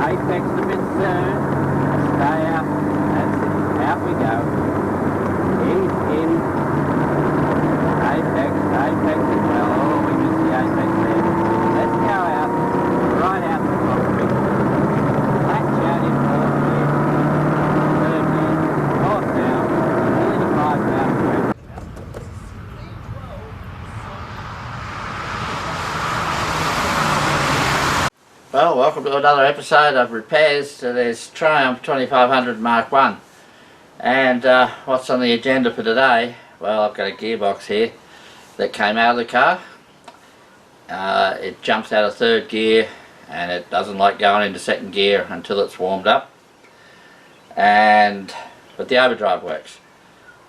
Apex a bit soon. Stay up. That's it. Out we go. In. Apex as well. Oh, we missed the apex there. Let's go out. Right out the concrete. Latch out in fourth gear. Third gear. North down. 35 down. Well, welcome to another episode of repairs to this Triumph 2500 Mark 1. And what's on the agenda for today? Well, I've got a gearbox here that came out of the car. It jumps out of third gear and it doesn't like going into second gear until it's warmed up. But the overdrive works.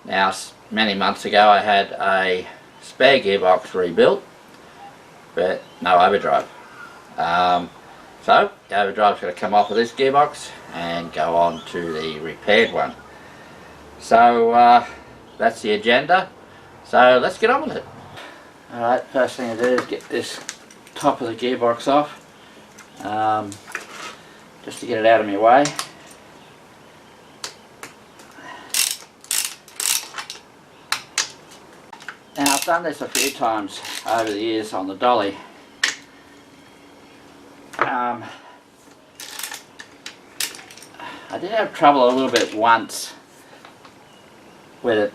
Now, many months ago I had a spare gearbox rebuilt, but no overdrive. So the overdrive's going to come off of this gearbox and go on to the repaired one. So that's the agenda. So let's get on with it. Alright, first thing to do is get this top of the gearbox off. Just to get it out of my way. Now I've done this a few times over the years on the dolly. I did have trouble a little bit once with it,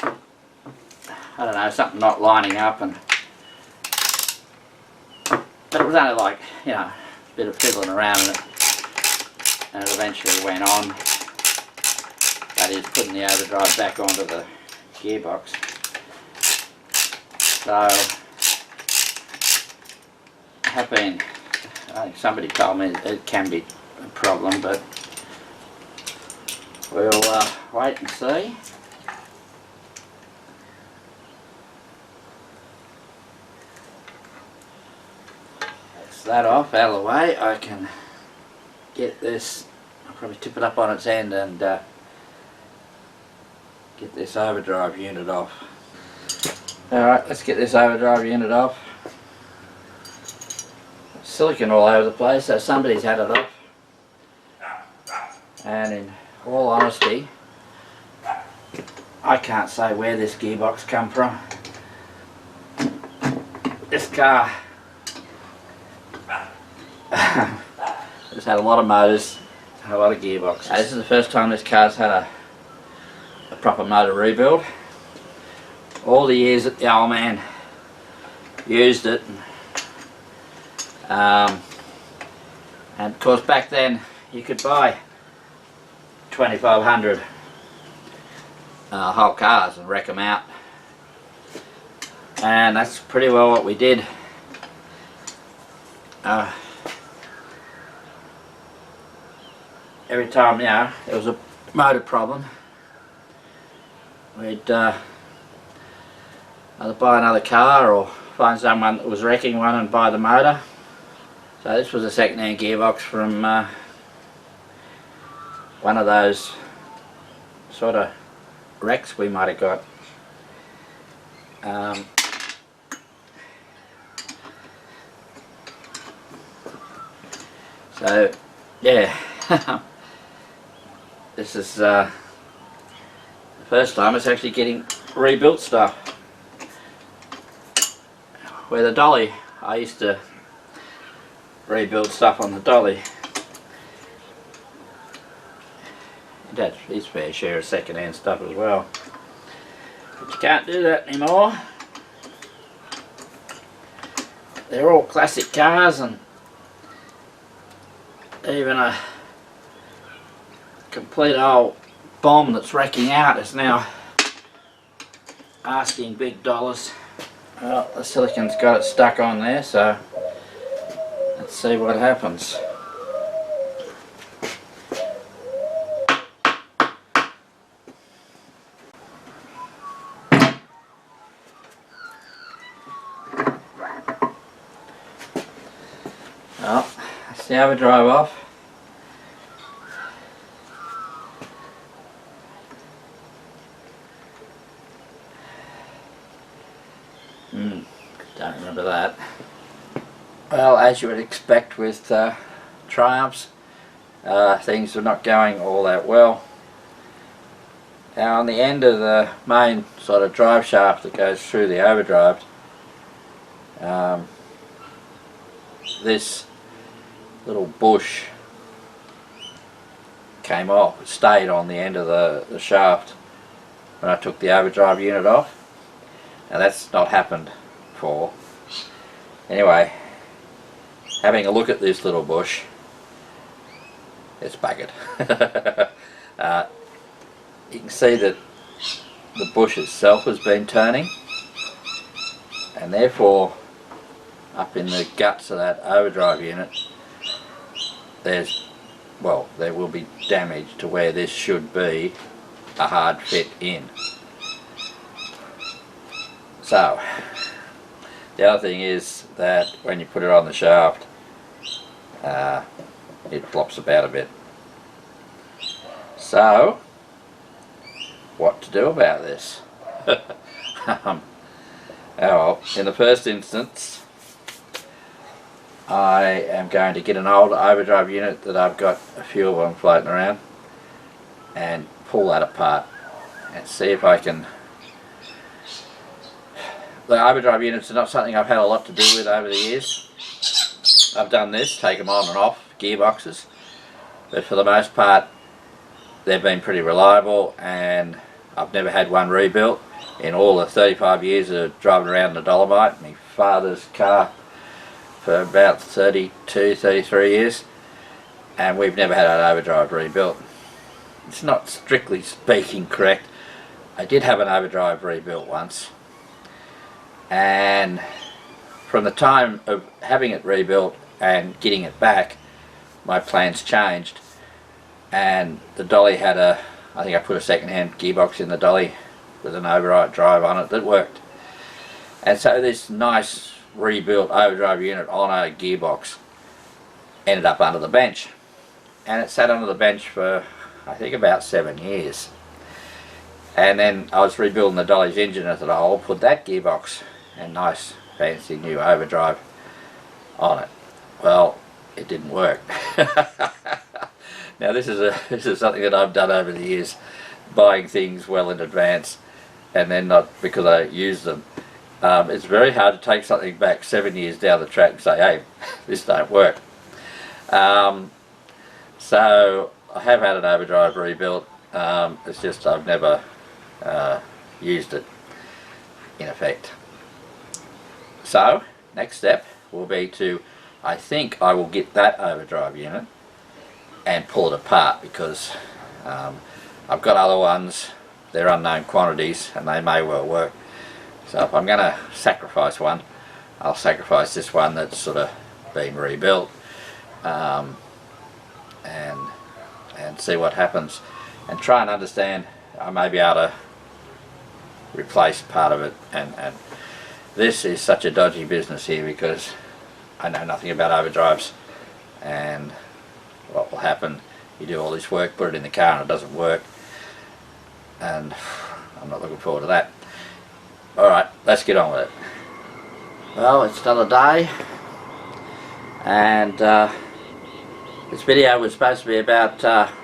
I don't know, something not lining up, but it was only like, you know, a bit of fiddling around and it eventually went on. That is, putting the overdrive back onto the gearbox. So I think somebody told me it can be a problem, but we'll wait and see. That's that off, out of the way. I can get this, I'll probably tip it up on its end and get this overdrive unit off. Alright, let's get this overdrive unit off. Silicon all over the place, so somebody's had it off. And in all honesty, I can't say where this gearbox come from. This car has had a lot of motors, a lot of gearboxes. This is the first time this car's had a proper motor rebuild. All the years that the old man used it, and of course back then you could buy 2500 whole cars and wreck them out, and that's pretty well what we did. Every time, you know, there was a motor problem, we'd either buy another car or find someone that was wrecking one and buy the motor. So this was a second-hand gearbox from one of those sort of wrecks we might have got. So yeah, this is the first time it's actually getting rebuilt stuff. Where the dolly, I used to rebuild stuff on the dolly. It had his fair share of second-hand stuff as well. But you can't do that anymore. They're all classic cars, and even a complete old bomb that's wrecking out is now asking big dollars. Well, the silicon's got it stuck on there, so let's see what happens. Well, that's the overdrive off. Don't remember that. Well, as you would expect with Triumphs, things are not going all that well. Now on the end of the main sort of drive shaft that goes through the overdrive, this little bush came off. It stayed on the end of the shaft when I took the overdrive unit off. Now that's not happened before. Anyway, having a look at this little bush, it's buggered. You can see that the bush itself has been turning, and therefore up in the guts of that overdrive unit there will be damage to where this should be a hard fit in. So the other thing is that when you put it on the shaft, it flops about a bit. So what to do about this? Well, in the first instance, I am going to get an old overdrive unit that I've got a few of them floating around and pull that apart and see if I can. The overdrive units are not something I've had a lot to do with over the years. I've done this, take them on and off gearboxes, but for the most part they've been pretty reliable, and I've never had one rebuilt in all the 35 years of driving around the Dolomite, my father's car, for about 32, 33 years, and we've never had an overdrive rebuilt. It's not strictly speaking correct. I did have an overdrive rebuilt once, and from the time of having it rebuilt and getting it back, my plans changed, and the dolly had I think I put a second-hand gearbox in the dolly with an override drive on it that worked. And so this nice rebuilt overdrive unit on a gearbox ended up under the bench, and it sat under the bench for I think about 7 years. And then I was rebuilding the dolly's engine, and I thought, I'll put that gearbox and nice fancy new overdrive on it. Well, it didn't work. Now this is something that I've done over the years, buying things well in advance and then not because I use them. It's very hard to take something back 7 years down the track and say, hey, this don't work. So I have had an overdrive rebuilt. It's just I've never used it in effect. So next step will be to, I think I will get that overdrive unit and pull it apart, because I've got other ones, they're unknown quantities and they may well work. So if I'm going to sacrifice one, I'll sacrifice this one that's sort of been rebuilt, and see what happens, and try and understand. I may be able to replace part of it, and this is such a dodgy business here because I know nothing about overdrives, and what will happen, you do all this work, put it in the car and it doesn't work, and I'm not looking forward to that. Alright, let's get on with it. Well, it's another day, and this video was supposed to be about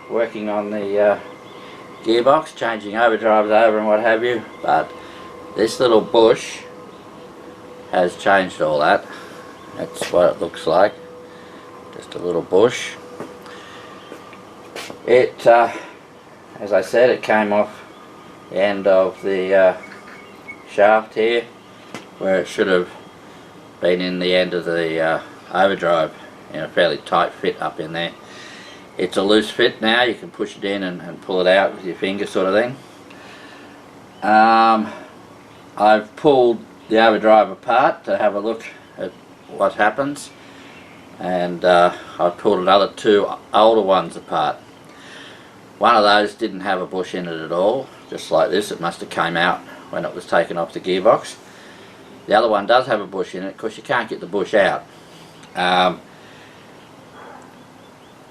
working on the gearbox, changing overdrives over and what have you, but this little bush has changed all that. That's what it looks like, just a little bush. It, as I said, it came off the end of the shaft here, where it should have been in the end of the overdrive, in a fairly tight fit up in there. It's a loose fit now, you can push it in and pull it out with your finger sort of thing. I've pulled the overdrive apart to have a look at what happens, and I've pulled another two older ones apart. One of those didn't have a bush in it at all, just like this. It must have came out when it was taken off the gearbox. The other one does have a bush in it because you can't get the bush out.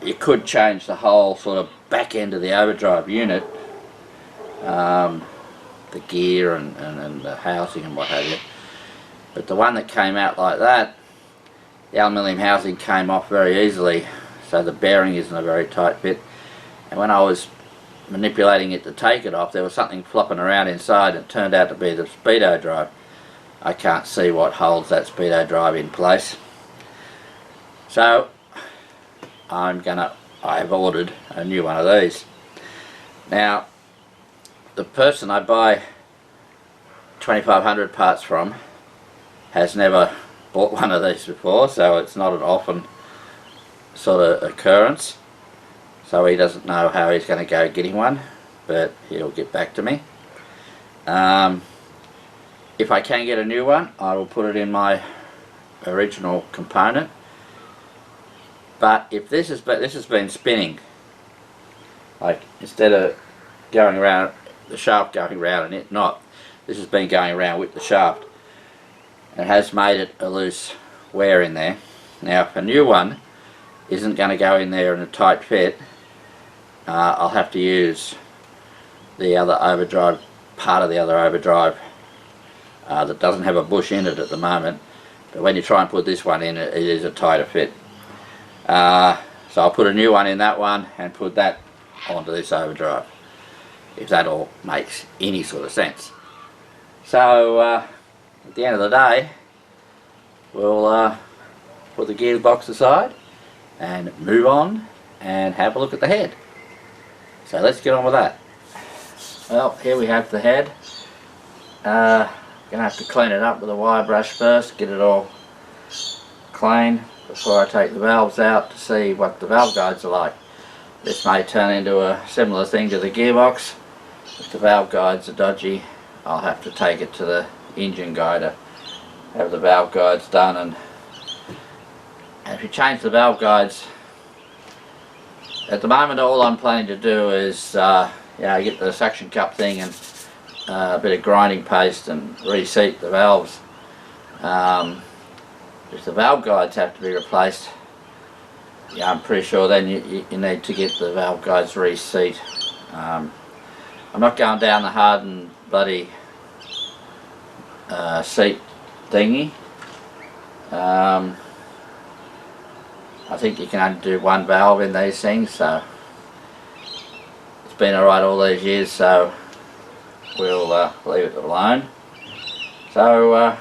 You could change the whole sort of back end of the overdrive unit, the gear and the housing and what have you. But the one that came out like that, the aluminium housing came off very easily, so the bearing isn't a very tight fit. And when I was manipulating it to take it off, there was something flopping around inside, and it turned out to be the speedo drive. I can't see what holds that speedo drive in place. So I've ordered a new one of these. Now, the person I buy 2500 parts from has never bought one of these before, so it's not an often sort of occurrence. So he doesn't know how he's going to go getting one, but he'll get back to me. If I can get a new one, I will put it in my original component. But if this has been spinning, like instead of going around, the shaft going around and it not, this has been going around with the shaft. It has made it a loose wear in there. Now if a new one isn't going to go in there in a tight fit, I'll have to use the other overdrive, part of the other overdrive that doesn't have a bush in it at the moment. But when you try and put this one in, it is a tighter fit. So I'll put a new one in that one and put that onto this overdrive, if that all makes any sort of sense. So at the end of the day, we'll put the gearbox aside and move on and have a look at the head. So let's get on with that. Well, here we have the head. Gonna have to clean it up with a wire brush first, get it all clean before I take the valves out to see what the valve guides are like. This may turn into a similar thing to the gearbox. If the valve guides are dodgy, I'll have to take it to the engine guy to have the valve guides done. And if you change the valve guides, at the moment all I'm planning to do is get the suction cup thing and a bit of grinding paste and reseat the valves. If the valve guides have to be replaced, I'm pretty sure then you need to get the valve guides reseat. I'm not going down the hardened bloody seat thingy. I think you can only do one valve in these things, so it's been alright all these years, so we'll leave it alone. So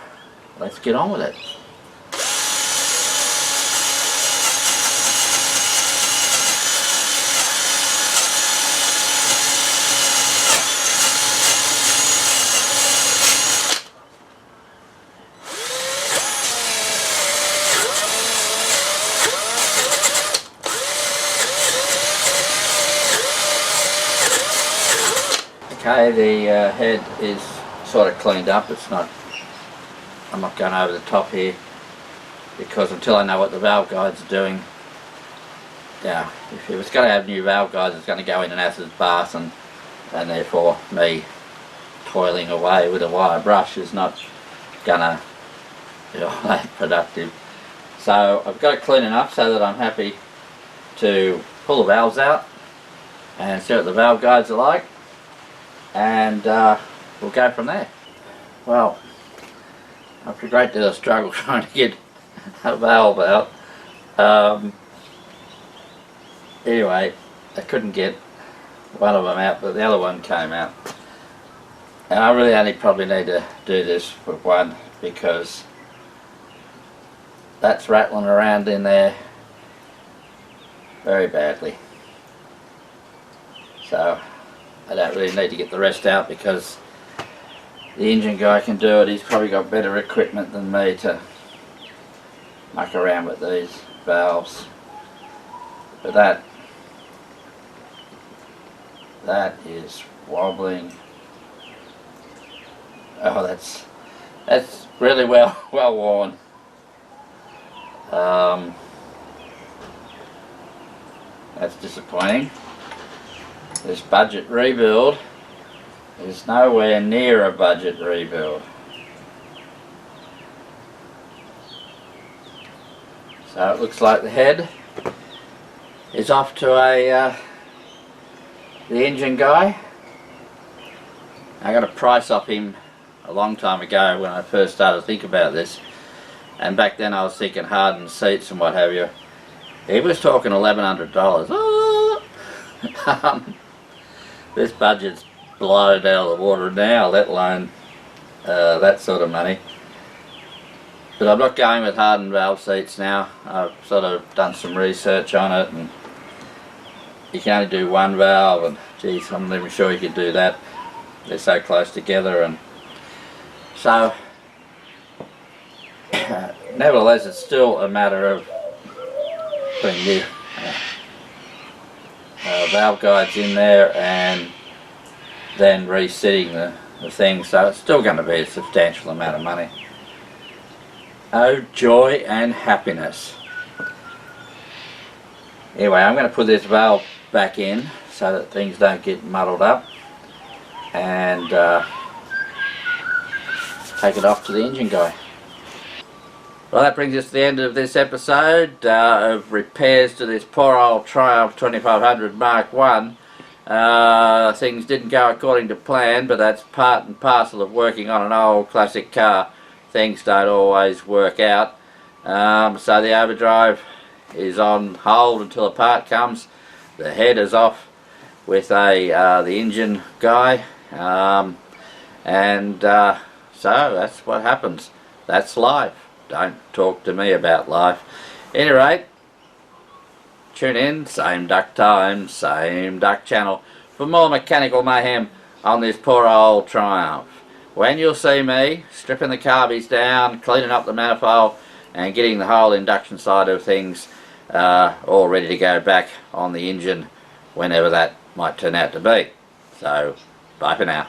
let's get on with it. Okay, the head is sort of cleaned up. It's not, I'm not going over the top here because until I know what the valve guides are doing, if it's going to have new valve guides, it's going to go in an acid bath, and therefore me toiling away with a wire brush is not going to be all that productive. So I've got it clean enough so that I'm happy to pull the valves out and see what the valve guides are like, and we'll go from there. Well, after a great deal of struggle trying to get a valve out, anyway, I couldn't get one of them out, but the other one came out. And I really only probably need to do this with one because that's rattling around in there very badly. So I don't really need to get the rest out because the engine guy can do it. He's probably got better equipment than me to muck around with these valves. But that That is wobbling. Oh, that's really well worn. That's disappointing. This budget rebuild is nowhere near a budget rebuild. So it looks like the head is off to the engine guy. I got a price off him a long time ago when I first started to think about this, and back then I was thinking hardened seats and what have you. He was talking $1,100. Oh! This budget's blown out of the water now, let alone that sort of money. But I'm not going with hardened valve seats now. I've sort of done some research on it, and you can only do one valve, and geez, I'm not even sure you can do that. They're so close together, and so nevertheless it's still a matter of putting new valve guides in there and then resetting the thing, so it's still going to be a substantial amount of money. Oh, joy and happiness. Anyway, I'm going to put this valve back in so that things don't get muddled up, and take it off to the engine guy. Well, that brings us to the end of this episode of repairs to this poor old Triumph 2500 Mark 1. Things didn't go according to plan, but that's part and parcel of working on an old classic car. Things don't always work out. So the overdrive is on hold until a part comes. The head is off with the engine guy, and so that's what happens. That's life. Don't talk to me about life. At any rate, tune in, same duck time, same duck channel, for more mechanical mayhem on this poor old Triumph. When you'll see me stripping the carbies down, cleaning up the manifold, and getting the whole induction side of things all ready to go back on the engine whenever that might turn out to be. So, bye for now.